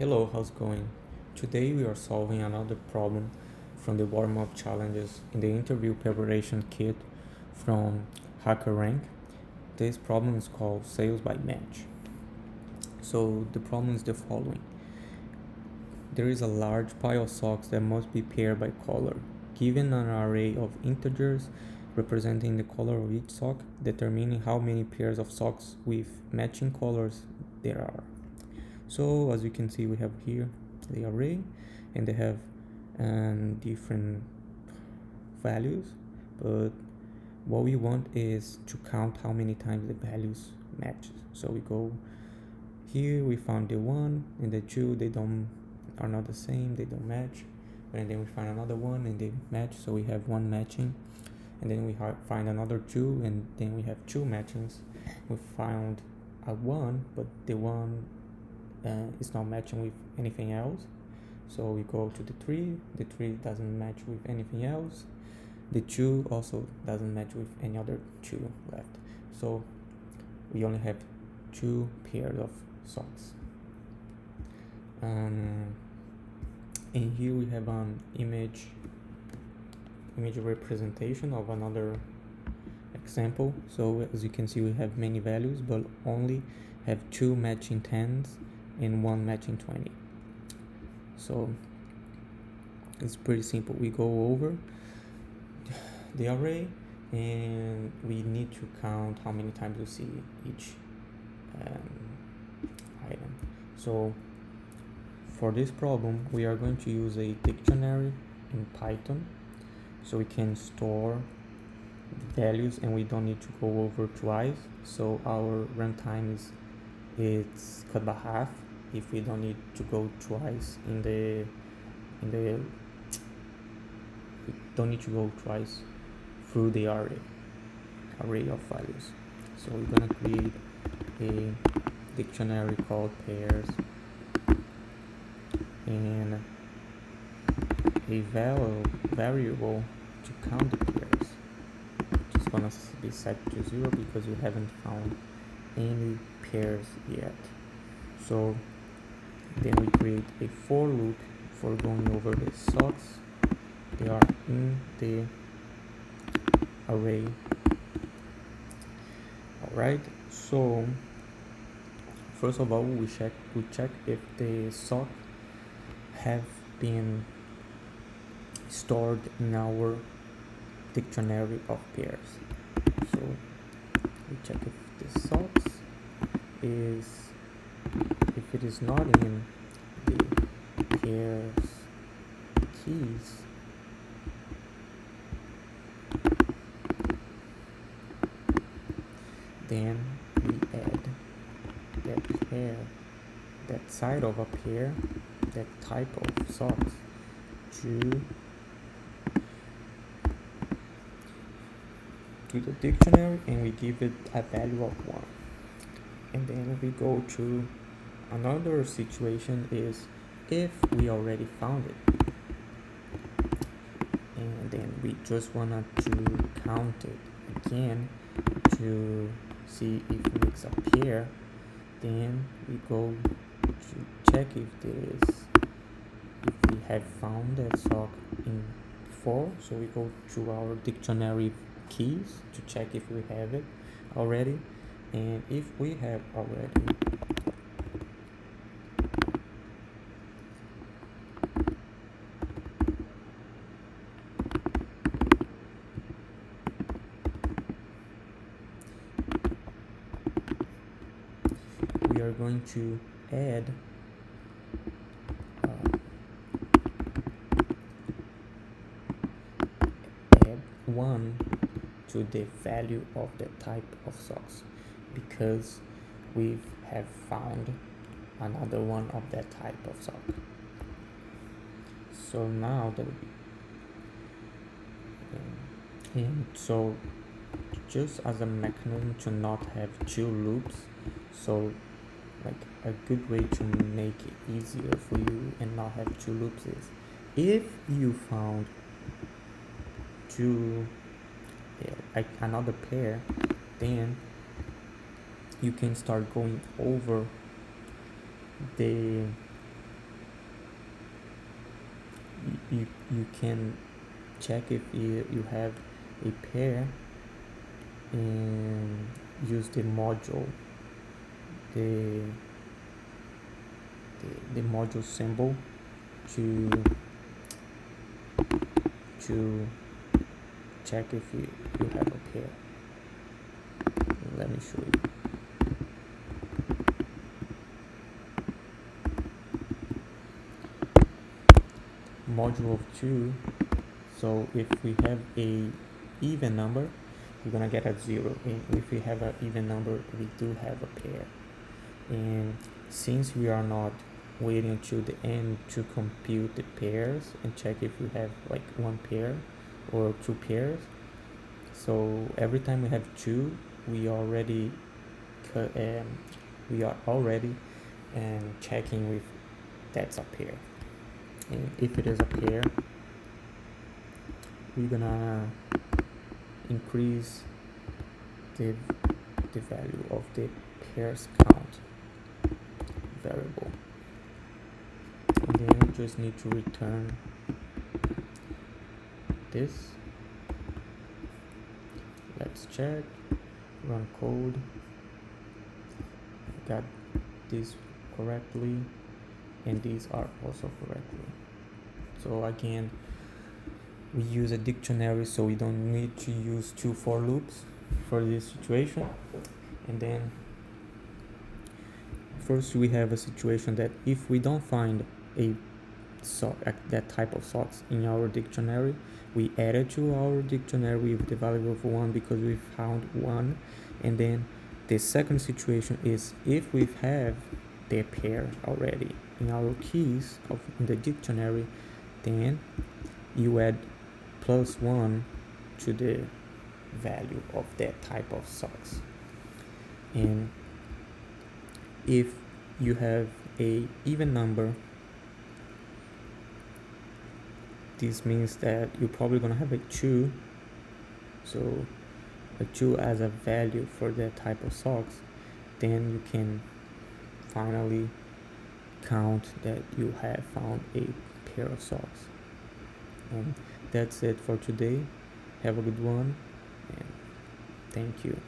Hello, how's it going? Today we are solving another problem from the warm-up challenges in the interview preparation kit from HackerRank. This problem is called Sales by Match. So the problem is the following. There is a large pile of socks that must be paired by color. Given an array of integers representing the color of each sock, determining how many pairs of socks with matching colors there are. So as you can see, we have here the array, and they have different values, but what we want is to count how many times the values match. So we go here, we found the 1 and the 2, they are not the same, they don't match. And then we find another one and they match, so we have 1 matching. And then we find another 2, and then we have 2 matchings. We found a 1, but the 1 is not matching with anything else. So we go to the 3 doesn't match with anything else. The 2 also doesn't match with any other 2 left. So we only have 2 pairs of socks. And here we have an image representation of another example. So as you can see, we have many values, but only have 2 matching 10s and 1 matching 20. So it's pretty simple. We go over the array and we need to count how many times we see each item. So for this problem, we are going to use a dictionary in Python, so we can store values and we don't need to go over twice. So our runtime it's cut by half if we don't need to go twice we don't need to go twice through the array of values. So we're gonna create a dictionary called pairs and a variable to count the pairs, which is gonna be set to 0 because we haven't found any pairs yet. So then we create a for loop for going over the socks. They are in the array. Alright, so first of all we check if the sock have been stored in our dictionary of pairs. So we check if the socks if it is not in the pairs keys, then we add that pair, that side of a pair, that type of socks to the dictionary, and we give it a value of 1. And then we go to another situation is if we already found it and then we just wanted to count it again to see if it makes a pair, then we go to check if we have found that sock in before. So we go to our dictionary keys to check if we have it already, and if we have already, we are going to add 1 to the value of the type of socks, because we have found another one of that type of sock. So now that and so just as a mechanism to not have 2 loops, so like a good way to make it easier for you and not have 2 loops is if you found 2 like another pair, then you can start going over the you can check if you have a pair and use the module, the the module symbol to to check if you have a pair. Let me show you. Module of 2. So if we have a even number, we're gonna get a 0, and if we have an even number, we do have a pair. And since we are not waiting until the end to compute the pairs and check if we have like one pair or two pairs, so every time we have 2, we already we are already checking if that's a pair. And if it is a pair, we're gonna increase the value of the pairs count variable, and then we just need to return this. Let's check, run code, got this correctly, and these are also correctly. So again, we use a dictionary, so we don't need to use 2 for loops for this situation. And then first we have a situation that if we don't find a sock, that type of socks in our dictionary, we add it to our dictionary with the value of 1 because we found 1. And then the second situation is if we have the pair already in our keys in the dictionary, then you add +1 to the value of that type of socks. And if you have a even number, this means that you're probably gonna have a 2, so a 2 as a value for that type of socks. Then you can finally count that you have found a pair of socks. And that's it for today. Have a good one, and thank you.